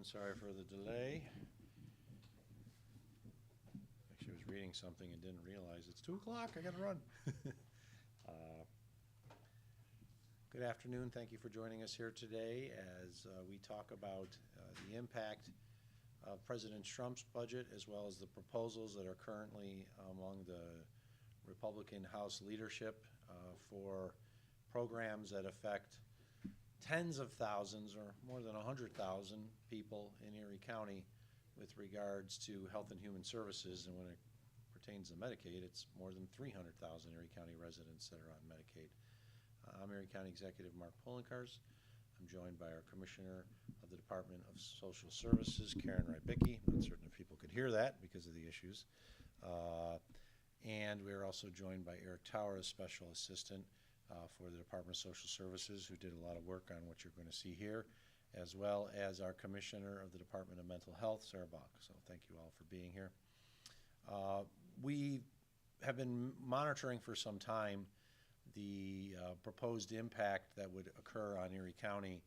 everyone. Sorry for the delay. Actually, I was reading something and didn't realize it's 2 o'clock. I got to run. Good afternoon. Thank you for joining us here today as we talk about the impact of President Trump's budget as well as the proposals that are currently among the Republican House leadership for programs that affect tens of thousands or more than 100,000 people in Erie County with regards to health and human services. And when it pertains to Medicaid, it's more than 300,000 Erie County residents that are on Medicaid. I'm Erie County Executive Mark Poloncarz. I'm joined by our Commissioner of the Department of Social Services, Karen Rybicki. I'm not certain if people could hear that because of the issues. And we're also joined by Eric Tower, a Special Assistant for the Department of Social Services, who did a lot of work on what you're going to see here, as well as our Commissioner of the Department of Mental Health, Sarah Bach. So thank you all for being here. We have been monitoring for some time the proposed impact that would occur on Erie County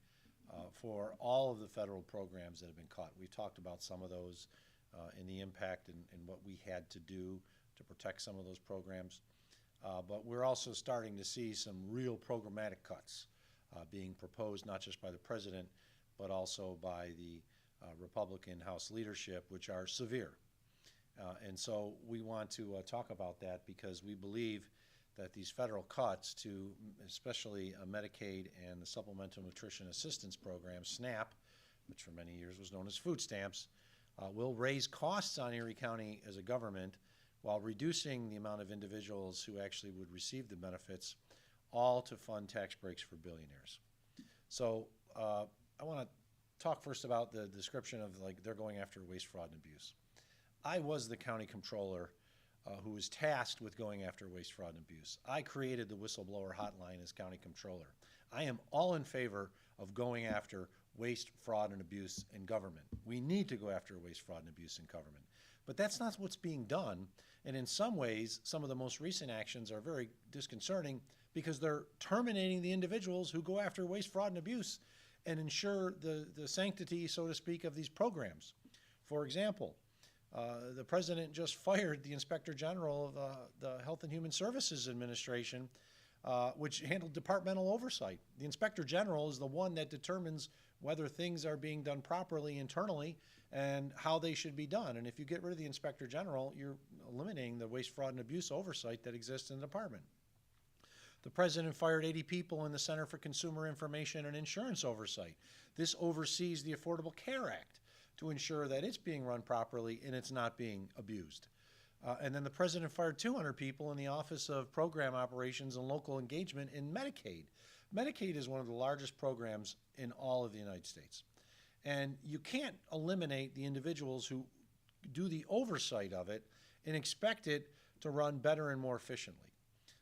for all of the federal programs that have been cut. We've talked about some of those and the impact and what we had to do to protect some of those programs. But we're also starting to see some real programmatic cuts being proposed, not just by the President, but also by the Republican House leadership, which are severe. And so we want to talk about that because we believe that these federal cuts to especially Medicaid and the Supplemental Nutrition Assistance Program, SNAP, which for many years was known as food stamps, will raise costs on Erie County as a government while reducing the amount of individuals who actually would receive the benefits, all to fund tax breaks for billionaires. So I want to talk first about the description of they're going after waste, fraud, and abuse. I was the county controller who was tasked with going after waste, fraud, and abuse. I created the whistleblower hotline as county controller. I am all in favor of going after waste, fraud, and abuse in government. We need to go after waste, fraud, and abuse in government. But that's not what's being done. And in some ways, some of the most recent actions are very disconcerting because they're terminating the individuals who go after waste, fraud, and abuse and ensure the sanctity, so to speak, of these programs. For example, the President just fired the Inspector General of the Health and Human Services Administration, which handled departmental oversight. The Inspector General is the one that determines whether things are being done properly internally and how they should be done. And if you get rid of the Inspector General, you're eliminating the waste, fraud, and abuse oversight that exists in the department. The President fired 80 people in the Center for Consumer Information and Insurance Oversight. This oversees the Affordable Care Act to ensure that it's being run properly and it's not being abused. And then the President fired 200 people in the Office of Program Operations and Local Engagement in Medicaid. Medicaid is one of the largest programs in all of the United States. And you can't eliminate the individuals who do the oversight of it and expect it to run better and more efficiently.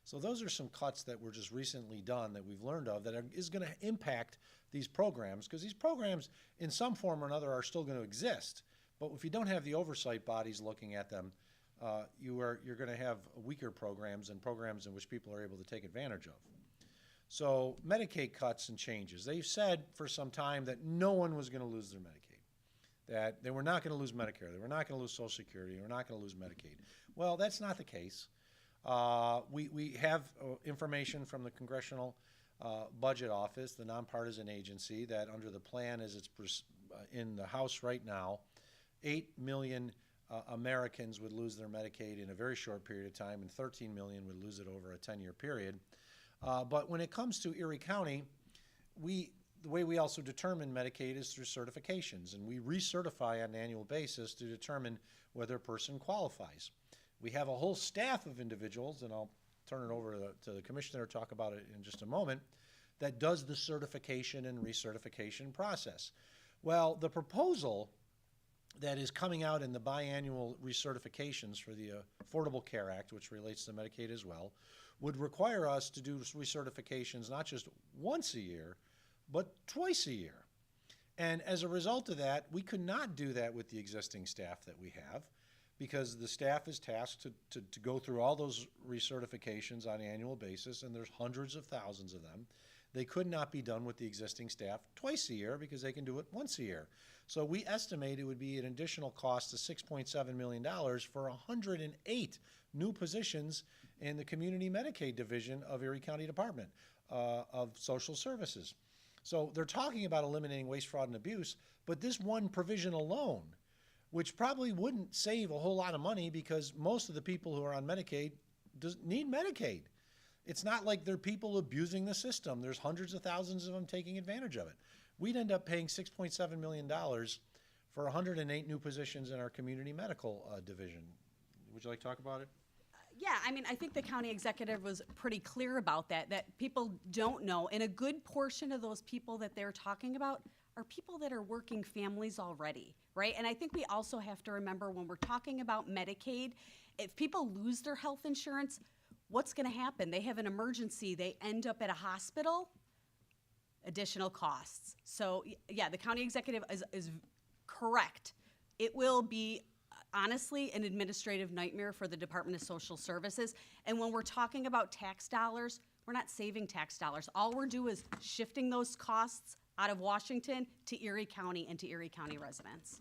So those are some cuts that were just recently done that we've learned of that is going to impact these programs, because these programs in some form or another are still going to exist. But if you don't have the oversight bodies looking at them, you're going to have weaker programs and programs in which people are able to take advantage of. So Medicaid cuts and changes. They've said for some time that no one was going to lose their Medicaid, that they were not going to lose Medicare, they were not going to lose Social Security, they were not going to lose Medicaid. Well, that's not the case. We have information from the Congressional Budget Office, the nonpartisan agency, that under the plan as it's in the House right now, 8 million Americans would lose their Medicaid in a very short period of time, and 13 million would lose it over a 10-year period. But when it comes to Erie County, the way we also determine Medicaid is through certifications, and we recertify on an annual basis to determine whether a person qualifies. We have a whole staff of individuals, and I'll turn it over to the Commissioner to talk about it in just a moment, that does the certification and recertification process. Well, the proposal that is coming out in the biannual recertifications for the Affordable Care Act, which relates to Medicaid as well, would require us to do recertifications not just once a year, but twice a year. And as a result of that, we could not do that with the existing staff that we have, because the staff is tasked to go through all those recertifications on an annual basis, and there's hundreds of thousands of them. They could not be done with the existing staff twice a year because they can do it once a year. So we estimate it would be an additional cost of $6.7 million for 108 new positions in the Community Medicaid Division of Erie County Department of Social Services. So they're talking about eliminating waste, fraud, and abuse, but this one provision alone, which probably wouldn't save a whole lot of money because most of the people who are on Medicaid need Medicaid. It's not like they're people abusing the system. There's hundreds of thousands of them taking advantage of it. We'd end up paying $6.7 million for 108 new positions in our community medical division. Would you like to talk about it? Yeah, I mean, I think the county executive was pretty clear about that people don't know, and a good portion of those people that they're talking about are people that are working families already, right? And I think we also have to remember when we're talking about Medicaid, if people lose their health insurance, what's gonna happen? They have an emergency, they end up at a hospital, additional costs. So yeah, the county executive is correct. It will be honestly an administrative nightmare for the Department of Social Services. And when we're talking about tax dollars, we're not saving tax dollars. All we're doing is shifting those costs out of Washington to Erie County and to Erie County residents.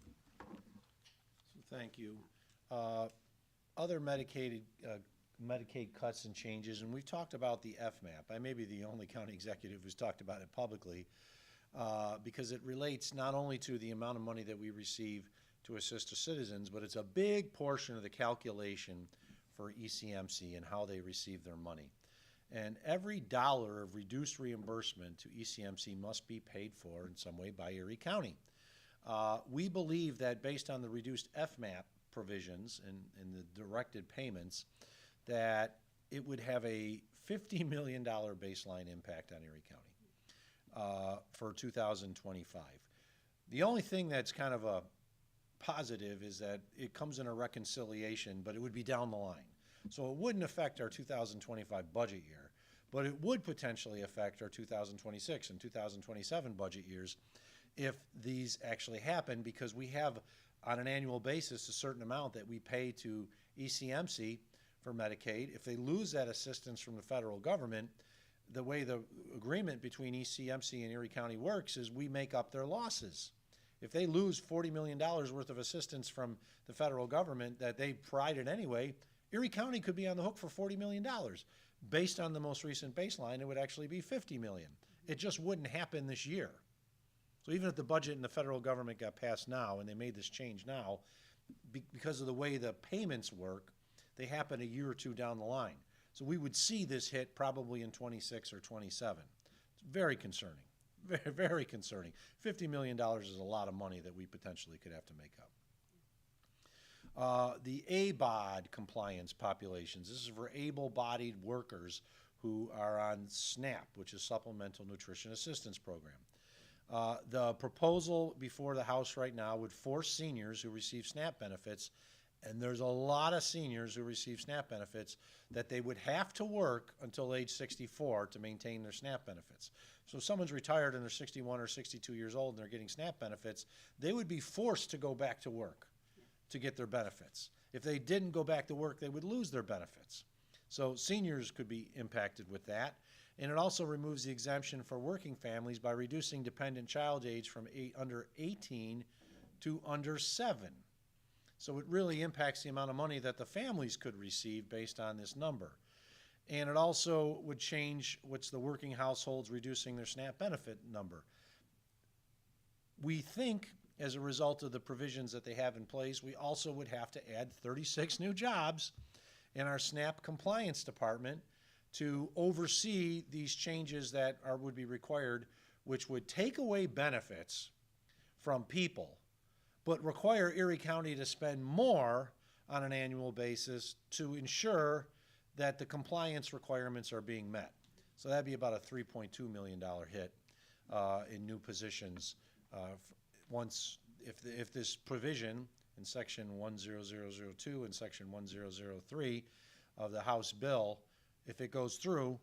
Thank you. Other Medicaid cuts and changes, and we've talked about the FMAP. I may be the only county executive who's talked about it publicly because it relates not only to the amount of money that we receive to assist the citizens, but it's a big portion of the calculation for ECMC and how they receive their money. And every dollar of reduced reimbursement to ECMC must be paid for in some way by Erie County. We believe that based on the reduced FMAP provisions and the directed payments, that it would have a $50 million baseline impact on Erie County for 2025. The only thing that's kind of a positive is that it comes in a reconciliation, but it would be down the line. So it wouldn't affect our 2025 budget year, but it would potentially affect our 2026 and 2027 budget years if these actually happen, because we have on an annual basis a certain amount that we pay to ECMC for Medicaid. If they lose that assistance from the federal government, the way the agreement between ECMC and Erie County works is we make up their losses. If they lose $40 million worth of assistance from the federal government that they provided anyway, Erie County could be on the hook for $40 million. Based on the most recent baseline, it would actually be $50 million. It just wouldn't happen this year. So even if the budget and the federal government got passed now and they made this change now, because of the way the payments work, they happen a year or two down the line. So we would see this hit probably in 26 or 27. It's very concerning. Very, very concerning. $50 million is a lot of money that we potentially could have to make up. The ABOD compliance populations. This is for able-bodied workers who are on SNAP, which is Supplemental Nutrition Assistance Program. The proposal before the House right now would force seniors who receive SNAP benefits, and there's a lot of seniors who receive SNAP benefits, that they would have to work until age 64 to maintain their SNAP benefits. So if someone's retired and they're 61 or 62 years old and they're getting SNAP benefits, they would be forced to go back to work to get their benefits. If they didn't go back to work, they would lose their benefits. So seniors could be impacted with that. And it also removes the exemption for working families by reducing dependent child age from under 18 to under 7. So it really impacts the amount of money that the families could receive based on this number. And it also would change what's the working households reducing their SNAP benefit number. We think as a result of the provisions that they have in place, we also would have to add 36 new jobs in our SNAP compliance department to oversee these changes that would be required, which would take away benefits from people, but require Erie County to spend more on an annual basis to ensure that the compliance requirements are being met. So that'd be about a $3.2 million hit in new positions if this provision in section 10002 and section 1003 of the House bill, if it goes through,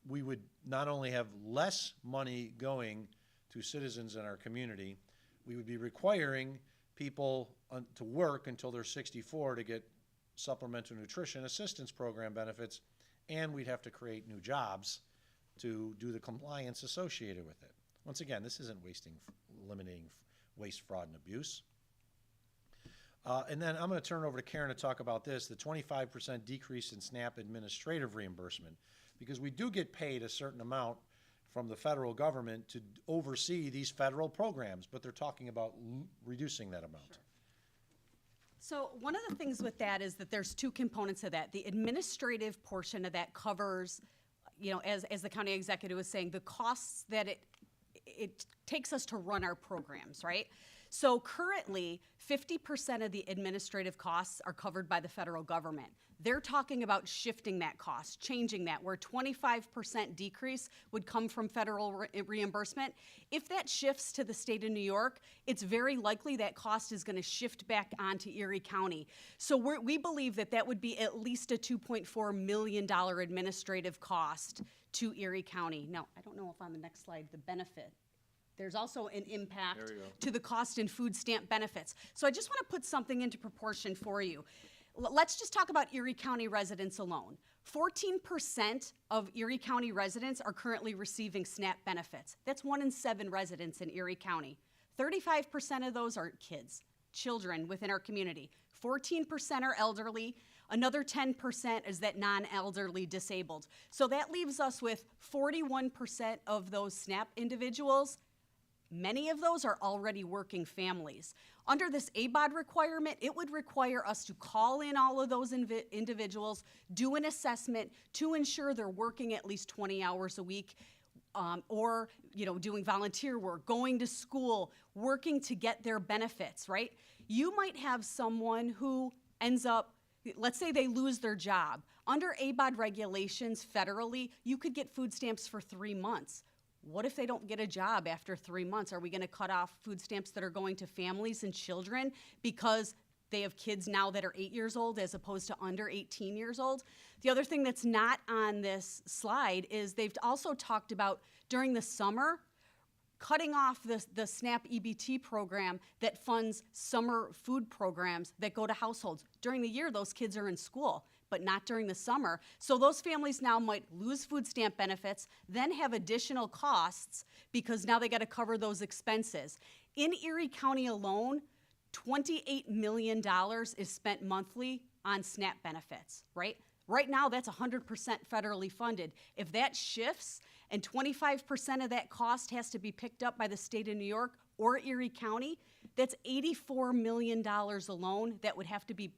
we would not only have less money going to citizens in our community, we would be requiring people to work until they're 64 to get Supplemental Nutrition Assistance Program benefits, and we'd have to create new jobs to do the compliance associated with it. Once again, this isn't eliminating waste, fraud, and abuse. And then I'm going to turn it over to Karen to talk about this, the 25% decrease in SNAP administrative reimbursement, because we do get paid a certain amount from the federal government to oversee these federal programs, but they're talking about reducing that amount. Sure. So one of the things with that is that there's two components of that. The administrative portion of that covers, as the county executive was saying, the costs that it takes us to run our programs, right? So currently, 50% of the administrative costs are covered by the federal government. They're talking about shifting that cost, changing that, where 25% decrease would come from federal reimbursement. If that shifts to the state of New York, it's very likely that cost is going to shift back onto Erie County. So we believe that would be at least a $2.4 million administrative cost to Erie County. Now, I don't know if on the next slide, the benefit. There's also an impact to the cost in food stamp benefits. So I just want to put something into proportion for you. Let's just talk about Erie County residents alone. 14% of Erie County residents are currently receiving SNAP benefits. That's 1 in 7 residents in Erie County. 35% of those are kids, children within our community. 14% are elderly. Another 10% is that non-elderly disabled. So that leaves us with 41% of those SNAP individuals. Many of those are already working families. Under this ABOD requirement, it would require us to call in all of those individuals, do an assessment to ensure they're working at least 20 hours a week, or doing volunteer work, going to school, working to get their benefits, right? You might have someone who ends up, let's say they lose their job. Under ABOD regulations federally, you could get food stamps for 3 months. What if they don't get a job after 3 months? Are we going to cut off food stamps that are going to families and children because they have kids now that are 8 years old as opposed to under 18 years old? The other thing that's not on this slide is they've also talked about during the summer cutting off the SNAP EBT program that funds summer food programs that go to households. During the year, those kids are in school, but not during the summer. So those families now might lose food stamp benefits, then have additional costs because now they got to cover those expenses. In Erie County alone, $28 million is spent monthly on SNAP benefits, right? Right now, that's 100% federally funded. If that shifts and 25% of that cost has to be picked up by the state of New York or Erie County, that's $84 million alone that would have to be,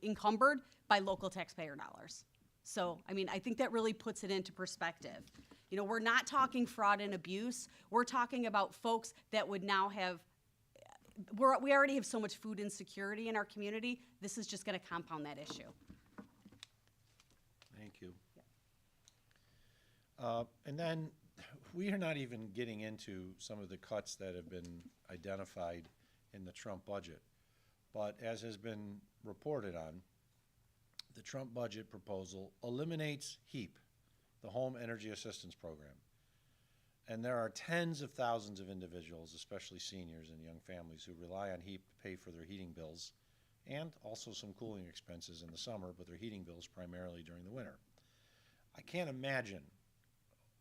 encumbered by local taxpayer dollars. So, I think that really puts it into perspective. We're not talking fraud and abuse. We're talking about folks that would now have, we already have so much food insecurity in our community. This is just going to compound that issue. Thank you. And then we are not even getting into some of the cuts that have been identified in the Trump budget. But as has been reported on, the Trump budget proposal eliminates HEAP, the Home Energy Assistance Program. And there are tens of thousands of individuals, especially seniors and young families, who rely on HEAP to pay for their heating bills and also some cooling expenses in the summer, but their heating bills primarily during the winter. I can't imagine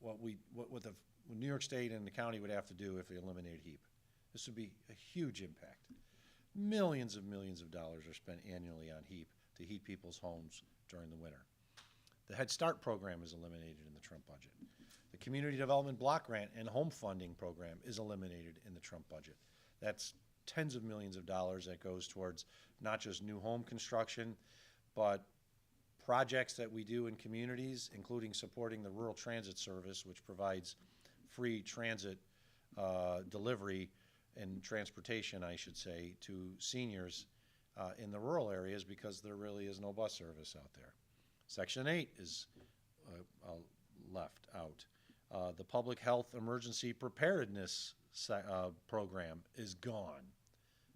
what New York State and the county would have to do if they eliminated HEAP. This would be a huge impact. Millions of dollars are spent annually on HEAP to heat people's homes during the winter. The Head Start program is eliminated in the Trump budget. The Community Development Block Grant and Home Funding program is eliminated in the Trump budget. That's tens of millions of dollars that goes towards not just new home construction, but projects that we do in communities, including supporting the Rural Transit Service, which provides free transit delivery and transportation, I should say, to seniors in the rural areas because there really is no bus service out there. Section 8 is left out. The Public Health Emergency Preparedness program is gone,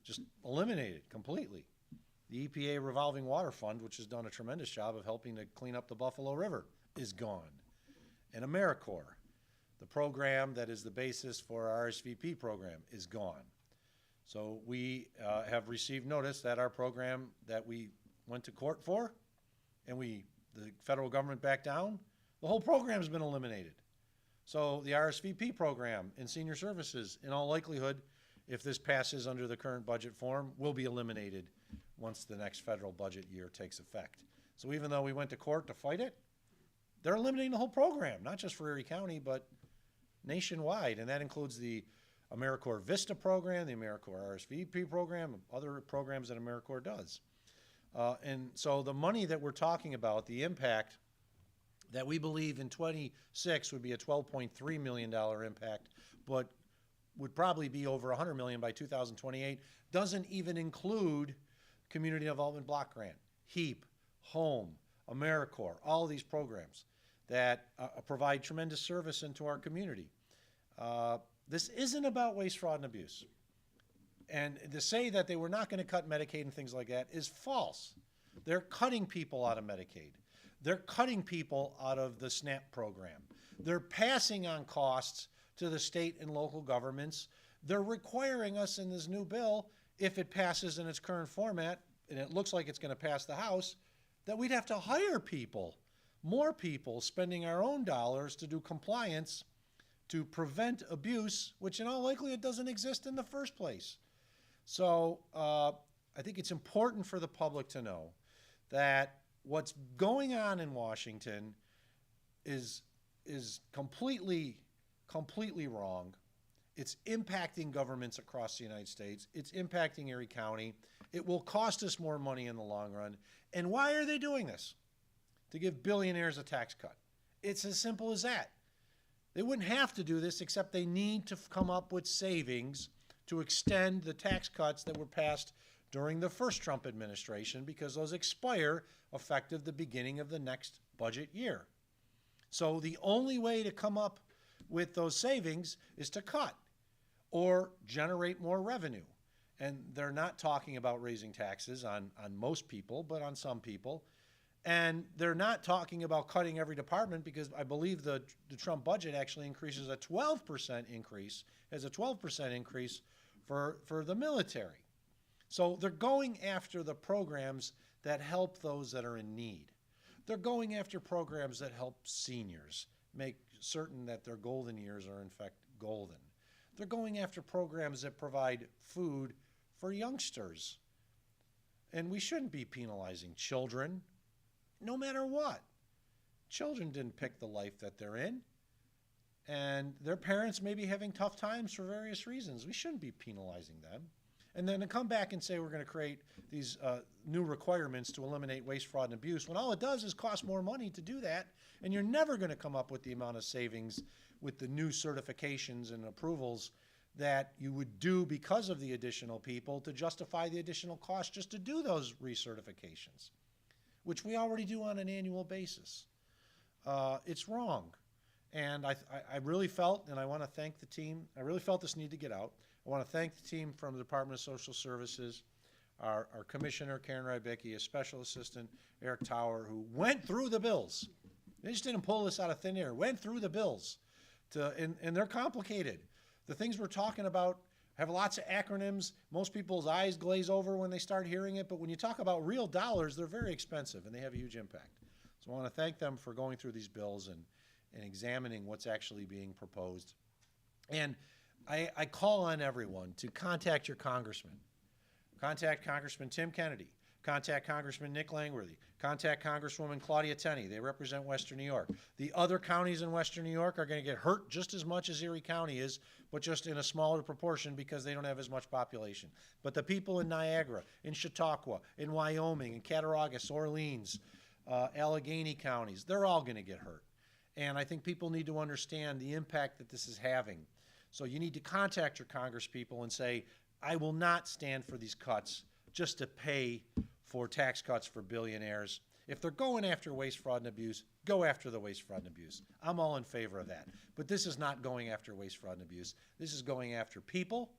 just eliminated completely. The EPA Revolving Water Fund, which has done a tremendous job of helping to clean up the Buffalo River, is gone. And AmeriCorps, the program that is the basis for our RSVP program, is gone. So we have received notice that our program that we went to court for and the federal government backed down, The whole program's been eliminated. So the RSVP program in senior services, in all likelihood, if this passes under the current budget form, will be eliminated once the next federal budget year takes effect. So even though we went to court to fight it, they're eliminating the whole program, not just for Erie County, but nationwide. And that includes the AmeriCorps Vista program, the AmeriCorps RSVP program, other programs that AmeriCorps does. And so the money that we're talking about, the impact that we believe in 26 would be a $12.3 million impact, but would probably be over $100 million by 2028, doesn't even include Community Development Block Grant, HEAP, HOME, AmeriCorps, all of these programs that provide tremendous service into our community. This isn't about waste, fraud, and abuse. And to say that they were not going to cut Medicaid and things like that is false. They're cutting people out of Medicaid. They're cutting people out of the SNAP program. They're passing on costs to the state and local governments. They're requiring us in this new bill, if it passes in its current format, and it looks like it's going to pass the House, that we'd have to hire people, more people, spending our own dollars to do compliance to prevent abuse, which in all likelihood doesn't exist in the first place. So I think it's important for the public to know that what's going on in Washington is completely wrong. It's impacting governments across the United States. It's impacting Erie County. It will cost us more money in the long run. And why are they doing this? To give billionaires a tax cut. It's as simple as that. They wouldn't have to do this, except they need to come up with savings to extend the tax cuts that were passed during the first Trump administration, because those expire effective the beginning of the next budget year. So the only way to come up with those savings is to cut or generate more revenue. And they're not talking about raising taxes on most people, but on some people. And they're not talking about cutting every department, because I believe the Trump budget actually increases a 12% increase, has a 12% increase for the military. So they're going after the programs that help those that are in need. They're going after programs that help seniors, make certain that their golden years are in fact golden. They're going after programs that provide food for youngsters. And we shouldn't be penalizing children, no matter what. Children didn't pick the life that they're in, and their parents may be having tough times for various reasons. We shouldn't be penalizing them. And then to come back and say we're going to create these new requirements to eliminate waste, fraud, and abuse, when all it does is cost more money to do that, and you're never going to come up with the amount of savings with the new certifications and approvals that you would do because of the additional people to justify the additional cost just to do those recertifications, which we already do on an annual basis. It's wrong. And I really felt, and I want to thank the team, I really felt this need to get out. I want to thank the team from the Department of Social Services, our Commissioner, Karen Rybicki, a Special Assistant, Eric Tower, who went through the bills. They just didn't pull this out of thin air, went through the bills. And they're complicated. The things we're talking about have lots of acronyms. Most people's eyes glaze over when they start hearing it, but when you talk about real dollars, they're very expensive and they have a huge impact. So I want to thank them for going through these bills and examining what's actually being proposed. And I call on everyone to contact your congressman. Contact Congressman Tim Kennedy. Contact Congressman Nick Langworthy. Contact Congresswoman Claudia Tenney. They represent Western New York. The other counties in Western New York are going to get hurt just as much as Erie County is, but just in a smaller proportion because they don't have as much population. But the people in Niagara, in Chautauqua, in Wyoming, in Cattaraugus, Orleans, Allegheny counties, they're all going to get hurt. And I think people need to understand the impact that this is having. So you need to contact your congresspeople and say, I will not stand for these cuts just to pay for tax cuts for billionaires. If they're going after waste, fraud, and abuse, go after the waste, fraud, and abuse. I'm all in favor of that. But this is not going after waste, fraud, and abuse. This is going after people.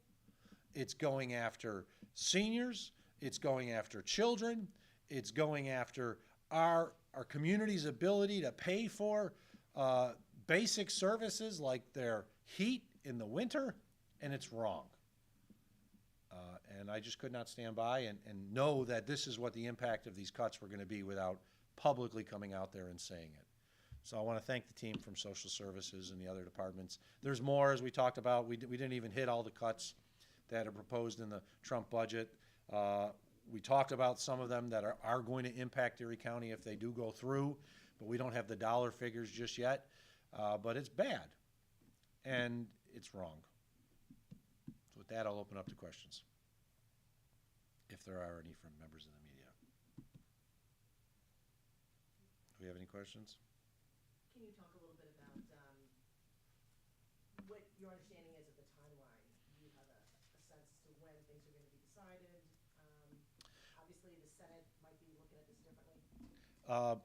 It's going after seniors. It's going after children. It's going after our community's ability to pay for basic services like their heat in the winter, and it's wrong. And I just could not stand by and know that this is what the impact of these cuts were going to be without publicly coming out there and saying it. So I want to thank the team from Social Services and the other departments. There's more, as we talked about. We didn't even hit all the cuts that are proposed in the Trump budget. We talked about some of them that are going to impact Erie County if they do go through, but we don't have the dollar figures just yet. But it's bad, and it's wrong. So with that, I'll open up to questions, if there are any from members of the media. Do we have any questions? Can you talk a little bit about what your understanding is of the timeline? Do you have a sense as to when things are going to be decided? Obviously, the Senate might be looking at this differently.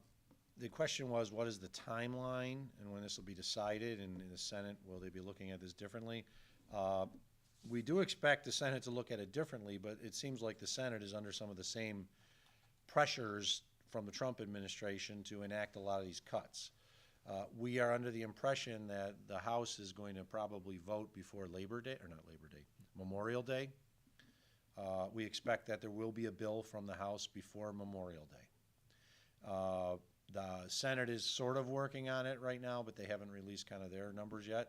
The question was, what is the timeline and when this will be decided? And in the Senate, will they be looking at this differently? We do expect the Senate to look at it differently, but it seems like the Senate is under some of the same pressures from the Trump administration to enact a lot of these cuts. We are under the impression that the House is going to probably vote before Labor Day, or not Labor Day, Memorial Day. We expect that there will be a bill from the House before Memorial Day. The Senate is sort of working on it right now, but they haven't released kind of their numbers yet.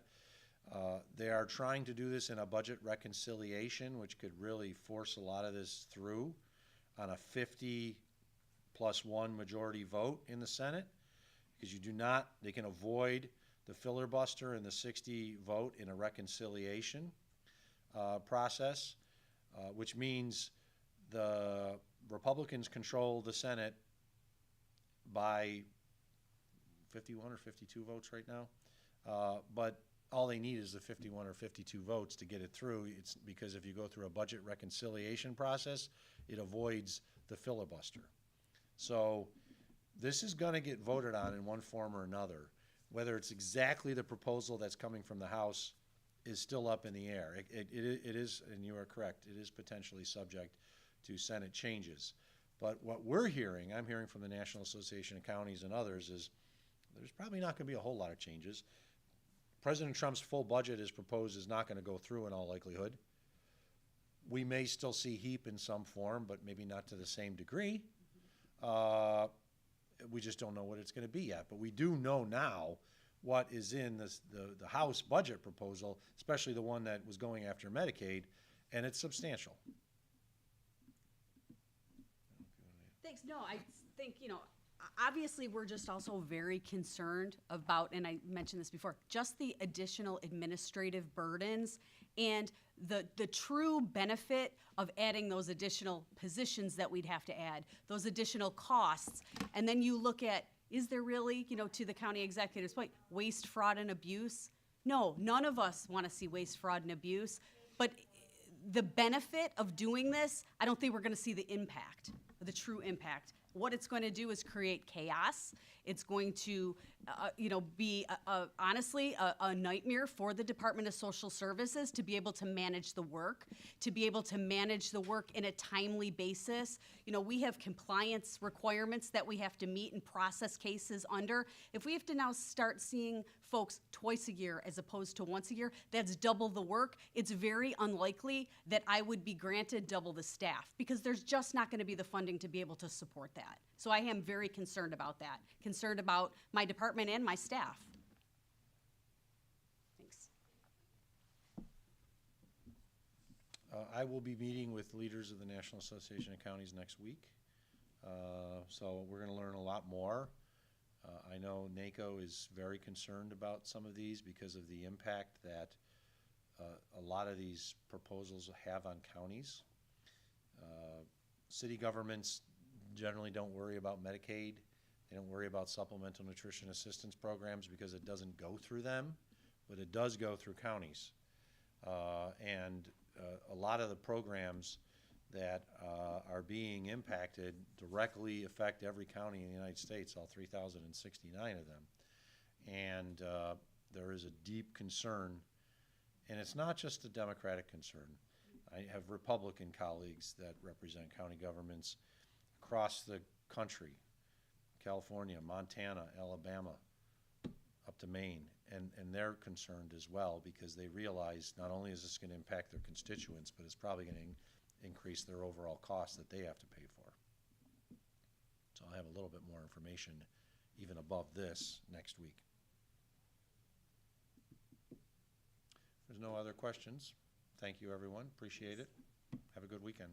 They are trying to do this in a budget reconciliation, which could really force a lot of this through on a 50+1 majority vote in the Senate, because they can avoid the filibuster and the 60 vote in a reconciliation process, which means the Republicans control the Senate by 51 or 52 votes right now, but all they need is the 51 or 52 votes to get it through. It's because if you go through a budget reconciliation process, it avoids the filibuster. So this is going to get voted on in one form or another. Whether it's exactly the proposal that's coming from the House is still up in the air. It is, and you are correct, it is potentially subject to Senate changes. But what I'm hearing from the National Association of Counties and others, is there's probably not going to be a whole lot of changes. President Trump's full budget as proposed is not going to go through in all likelihood. We may still see HEAP in some form, but maybe not to the same degree. We just don't know what it's going to be yet. But we do know now what is in the House budget proposal, especially the one that was going after Medicaid, and it's substantial. Thanks. No, I think, obviously we're just also very concerned about, and I mentioned this before, just the additional administrative burdens and the true benefit of adding those additional positions that we'd have to add, those additional costs. And then you look at, is there really, to the county executive's point, waste, fraud, and abuse? No, none of us want to see waste, fraud, and abuse. But the benefit of doing this, I don't think we're going to see the impact, the true impact. What it's going to do is create chaos. It's going to, be honestly a nightmare for the Department of Social Services to be able to manage the work, in a timely basis. We have compliance requirements that we have to meet and process cases under. If we have to now start seeing folks twice a year as opposed to once a year, that's double the work. It's very unlikely that I would be granted double the staff, because there's just not going to be the funding to be able to support that. So I am very concerned about that, concerned about my department and my staff. Thanks. I will be meeting with leaders of the National Association of Counties next week. So we're going to learn a lot more. I know NACO is very concerned about some of these because of the impact that a lot of these proposals have on counties. City governments generally don't worry about Medicaid. They don't worry about Supplemental Nutrition Assistance programs because it doesn't go through them, but it does go through counties. And a lot of the programs that are being impacted directly affect every county in the United States, all 3,069 of them. And there is a deep concern, and it's not just a Democratic concern. I have Republican colleagues that represent county governments across the country, California, Montana, Alabama, up to Maine, and they're concerned as well because they realize not only is this going to impact their constituents, but it's probably going to increase their overall costs that they have to pay for. So I'll have a little bit more information even above this next week. If there's no other questions, thank you, everyone. Appreciate it. Have a good weekend.